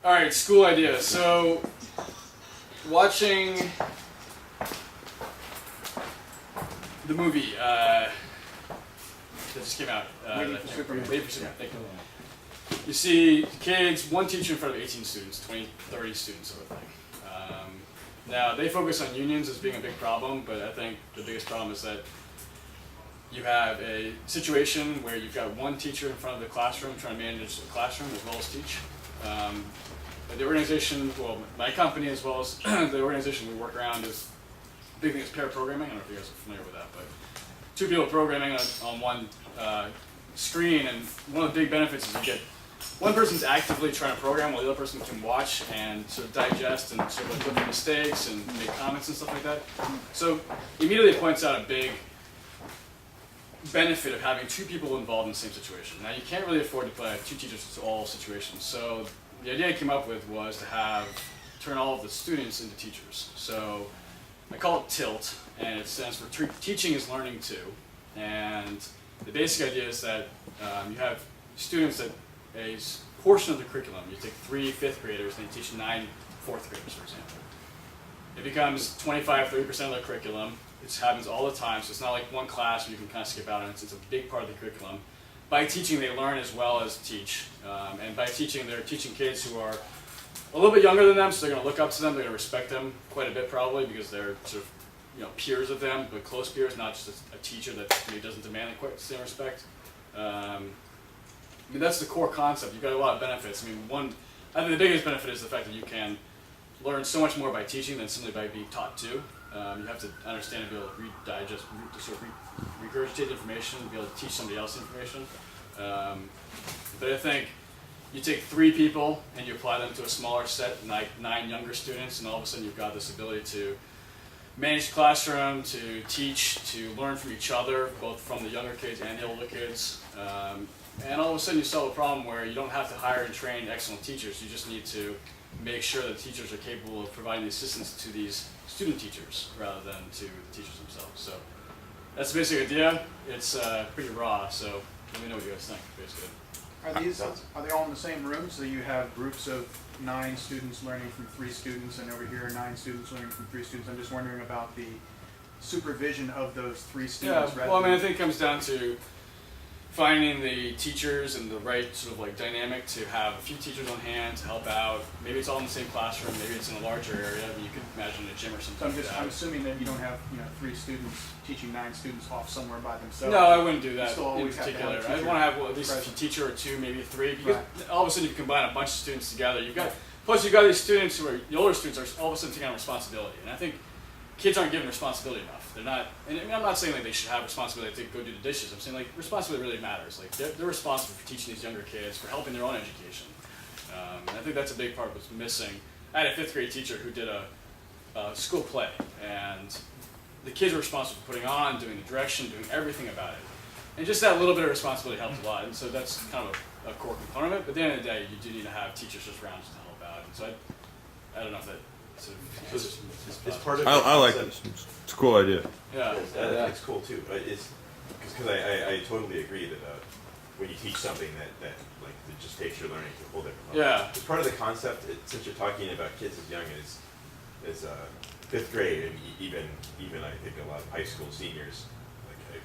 All right, school ideas. So, watching the movie that just came out. Waiting for Superman. Waiting for Superman. Thank you. You see kids, one teacher in front of 18 students, 20, 30 students, sort of thing. Now, they focus on unions as being a big problem, but I think the biggest problem is that you have a situation where you've got one teacher in front of the classroom trying to manage the classroom as well as teach. The organization, well, my company as well as the organization we work around is, the big thing is pair programming. I don't know if you guys are familiar with that, but two people programming on one screen, and one of the big benefits is you get one person's actively trying to program while the other person can watch and sort of digest and sort of like look at mistakes and make comments and stuff like that. So immediately it points out a big benefit of having two people involved in the same situation. Now you can't really afford to put two teachers to all situations. So the idea I came up with was to turn all of the students into teachers. So I call it TILT, and it stands for Teaching is Learning Too. And the basic idea is that you have students that a portion of the curriculum, you take 3 fifth graders and you teach 9 fourth graders, for example. It becomes 25–30% of the curriculum. It happens all the time, so it's not like one class where you can kind of skip out on it. It's a big part of the curriculum. By teaching, they learn as well as teach. And by teaching, they're teaching kids who are a little bit younger than them, so they're going to look up to them, they're going to respect them quite a bit probably, because they're sort of peers of them, but close peers, not just a teacher that maybe doesn't demand quite the same respect. I mean, that's the core concept. You've got a lot of benefits. I mean, I think the biggest benefit is the fact that you can learn so much more by teaching than simply by being taught to. You have to understand and be able to digest, to sort of regurgitate information, be able to teach somebody else information. But I think you take 3 people and you apply them to a smaller set, like 9 younger students, and all of a sudden you've got this ability to manage the classroom, to teach, to learn from each other, both from the younger kids and the older kids. And all of a sudden you solve a problem where you don't have to hire and train excellent teachers. You just need to make sure that teachers are capable of providing the assistance to these student teachers rather than to the teachers themselves. So that's the basic idea. It's pretty raw, so let me know what you guys think. Basically. Are they all in the same room? So you have groups of 9 students learning from 3 students, and over here 9 students learning from 3 students. I'm just wondering about the supervision of those 3 students. Yeah, well, I mean, I think it comes down to finding the teachers and the right sort of like dynamic to have a few teachers on hand to help out. Maybe it's all in the same classroom, maybe it's in a larger area. I mean, you could imagine a gym or something. So I'm assuming that you don't have 3 students teaching 9 students off somewhere by themselves. No, I wouldn't do that in I particular. I'd want to have at least a teacher or 2, maybe 3, because all of a sudden you combine a bunch of students together. Plus you've got these students who are, the older students are all of a sudden taking on responsibility. And I think kids aren't given responsibility enough. They're not, and I mean, I'm not saying like they should have responsibility to go do the dishes. I'm saying like responsibility really matters. Like they're responsible for teaching these younger kids, for helping their own education. And I think that's a big part of what's missing. I had a 5th grade teacher who did a school play, and the kids were responsible for putting on, doing the direction, doing everything about it. And just that little bit of responsibility helped a lot. And so that's kind of a core component of it. But at the end of the day, you do need to have teachers just around just to help out. And so I don't know if that sort of it's part of I like this. It's a cool idea. Yeah. It's cool too. It's because I totally agree that when you teach something that like it just takes your learning to a whole different level. Yeah. It's part of the concept. Since you're talking about kids as young as 5th grade, and even I think a lot of high school seniors, like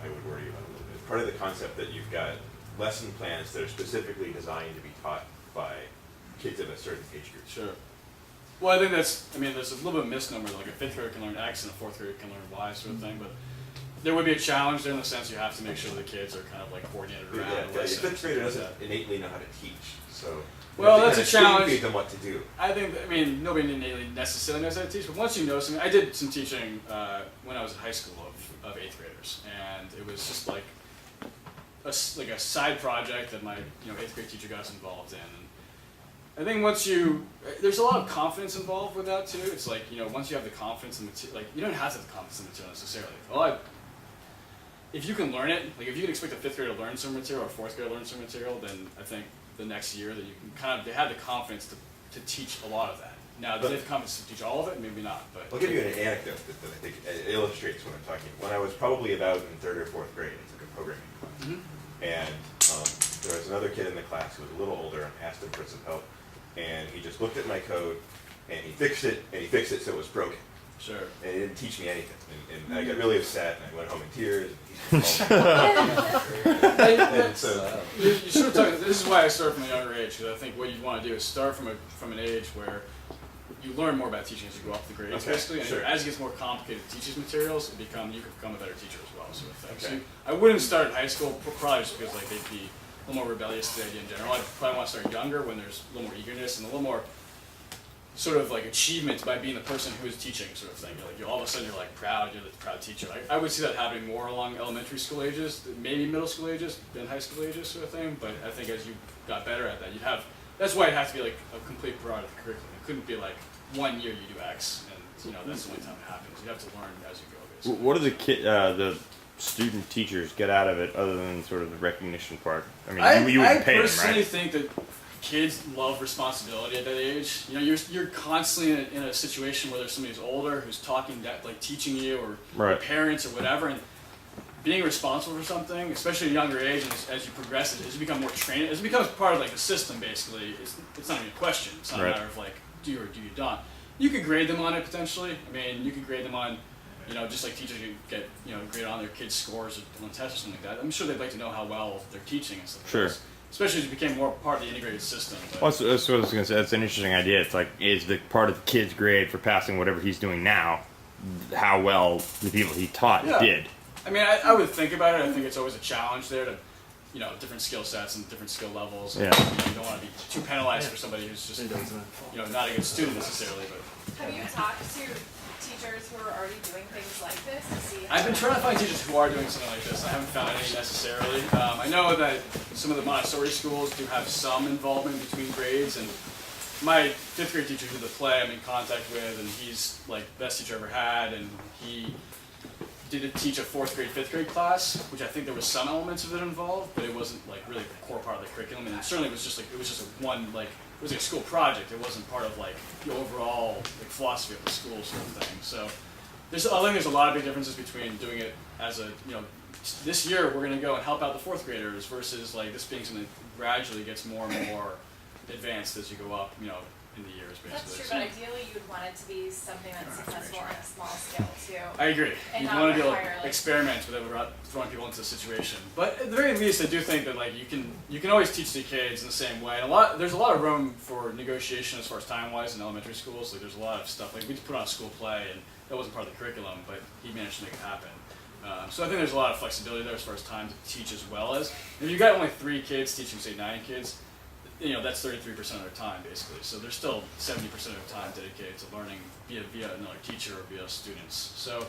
I would worry about a little bit. Part of the concept that you've got lesson plans that are specifically designed to be taught by kids of a certain age group. Sure. Well, I think there's a little bit of a misnomer, like a 5th grader can learn X and a 4th grader can learn Y sort of thing, but there would be a challenge there in the sense you have to make sure the kids are kind of like coordinated around. Yeah, a 5th grader doesn't innately know how to teach, so well, that's a challenge. Feed them what to do. I think, nobody innately necessarily knows how to teach, but once you know something, I did some teaching when I was in high school of 8th graders, and it was just like a side project that my 8th grade teacher got us involved in. I think there's a lot of confidence involved with that too. It's like, once you have the confidence in the material, like you don't have to have the confidence in the material necessarily. Well, if you can learn it, like if you can expect a 5th grader to learn some material or a 4th grader to learn some material, then I think the next year that you can they have the confidence to teach a lot of that. Now, do they have the confidence to teach all of it? Maybe not. But I'll give you an anecdote that I think illustrates what I'm talking about. When I was probably about in 3rd or 4th grade, I took a programming class. And there was another kid in the class who was a little older and asked him for some help, and he just looked at my code and he fixed it so it was broken. Sure. And he didn't teach me anything. And I got really upset, and I went home in tears. And so, you sort of talk, this is why I start from a younger age, because I think what you want to do is start from an age where you learn more about teaching as you go up the grades, Okay, basically. And sure. as it gets more complicated to teach these materials, you can become a better teacher as well, sort of thing. Okay. So I wouldn't start in high school, probably just because like they'd be a little more rebellious to the idea in general. I'd probably want to start younger when there's a little more eagerness and a little more sort of like achievement by being the person who is teaching, sort of thing. You're all of a sudden you're like proud, you're the proud teacher. I would see that happening more along elementary school ages, maybe middle school ages, than high school ages, sort of thing. But I think as you got better at that, that's why it has to be like a complete part of the curriculum. It couldn't be like 1 year you do X, and that's the only time it happens. You have to learn as you go, basically. What do the student teachers get out of it other than sort of the recognition part? I mean, you wouldn't pay them, right? I personally think that kids love responsibility at that age. You're constantly in a situation where there's somebody who's older who's talking, like teaching you, or Right. parents or whatever, and being responsible for something, especially at a younger age, and as you progress, as you become more trained, as it becomes part of like the system, basically, it's not even a question. It's not Right. a matter of like do you or do you not. You could grade them on it potentially. I mean, you could grade them on, just like teachers could get, grade on their kids' scores on tests or something like that. I'm sure they'd like to know how well they're teaching and stuff like Sure. this. Especially as it became more part of the integrated system. But Well, that's what I was going to say. That's an interesting idea. It's like, is the part of the kid's grade for passing whatever he's doing now, how well the people he taught Yeah. did? I mean, I would think about it. I think it's always a challenge there to, different skill sets and different skill levels. Yeah. You don't want to be too penalized for somebody who's just, not a good student necessarily. But Have you talked to teachers who are already doing things like this to see how I've been trying to find teachers who are doing something like this. I haven't found any necessarily. I know that some of the Montessori schools do have some involvement between grades, and my 5th grade teacher who did the play I'm in contact with, and he's like the best teacher I ever had, and he did teach a 4th grade, 5th grade class, which I think there was some elements of it involved, but it wasn't like really a core part of the curriculum, and it certainly was just like, it was just it was like a school project. It wasn't part of like the overall like philosophy of the school sort of thing. So I think there's a lot of big differences between doing it as a, this year we're gonna go and help out the 4th graders versus like this being something that gradually gets more and more advanced as you go up, in the years, basically. That's true, but ideally you would want it to be something that's successful on a small scale too. I agree. And You not want to be able require, to like- experiment without throwing people into the situation. But at the very least, I do think that like you can always teach the kids in the same way. And there's a lot of room for negotiation as far as time-wise in elementary schools. Like there's a lot of stuff. Like we just put on a school play, and that wasn't part of the curriculum, but he managed to make it happen. So I think there's a lot of flexibility there as far as time to teach as well as. If you've got only 3 kids teaching, say 9 kids, that's 33% of their time basically. So there's still 70% of their time dedicated to learning via another teacher or via students. So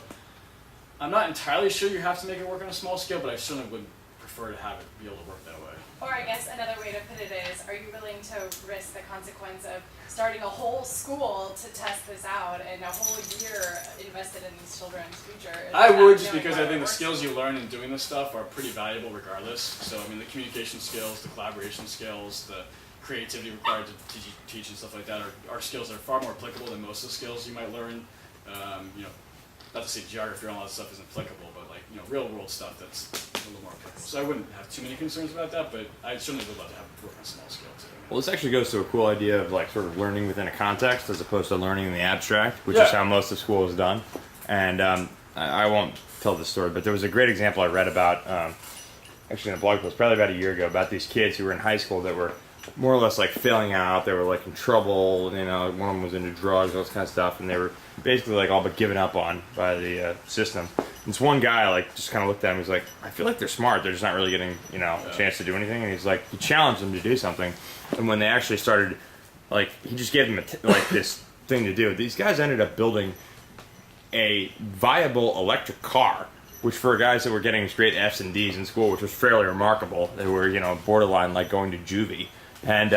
I'm not entirely sure you have to make it work on a small scale, but I certainly would prefer to have it be able to work that way. Or I guess another way to put it is, are you willing to risk the consequence of starting a whole school to test this out and a whole year invested in these children's future? I without would, just knowing because how I it think the works? skills you learn in doing this stuff are pretty valuable regardless. So I mean the communication skills, the collaboration skills, the creativity required to teach and stuff like that are skills that are far more applicable than most of the skills you might learn. Not to say geography and all that stuff isn't applicable, but like real world stuff that's a little more applicable. So I wouldn't have too many concerns about that, but I certainly would love to have it work on a small scale too. Well, this actually goes to a cool idea of like sort of learning within a context as opposed to learning in the abstract, which is Yeah. how most of school is done. And I won't tell the story, but there was a great example I read about, actually in a blog post probably about a year ago, about these kids who were in high school that were more or less like failing out. They were like in trouble, one of them was into drugs, all this kind of stuff, and they were basically like all but given up on by the system. And this one guy like just kind of looked at him, he's like, I feel like they're smart, they're just not really getting a chance to do anything. And he's like, he challenged them to do something, and when they actually started, like he just gave them this thing to do. These guys ended up building a viable electric car, which for guys that were getting straight F's and D's in school, which was fairly remarkable. They were borderline like going to juvie. And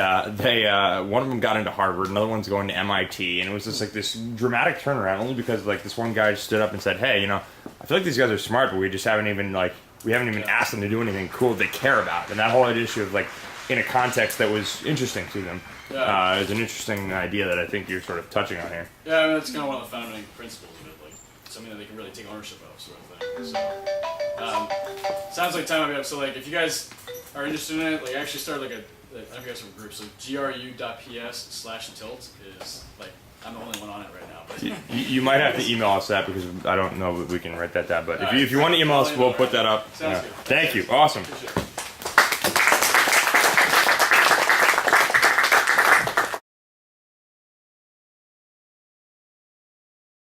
one of them got into Harvard, another one's going to MIT, and it was just like this dramatic turnaround, only because like this one guy stood up and said, "Hey, I feel like these guys are smart, but we just haven't even asked them to do anything cool that they care about." And that whole issue of like in a context that was interesting to them is an interesting idea that I think you're sort of touching on here. Yeah, I mean that's kind of one of the founding principles of it, like something that they can really take ownership of, sort of thing. So sounds like time might be up. So like if you guys are interested in it, like I actually started like I don't know if you guys have a group, so gru.ps/tilt is like, I'm the only one on it right now. But You might have to email us that because I don't know if we can write that down. But if you want to email us, we'll put that up. Sounds Yeah. good. Thank you. Awesome. Appreciate it.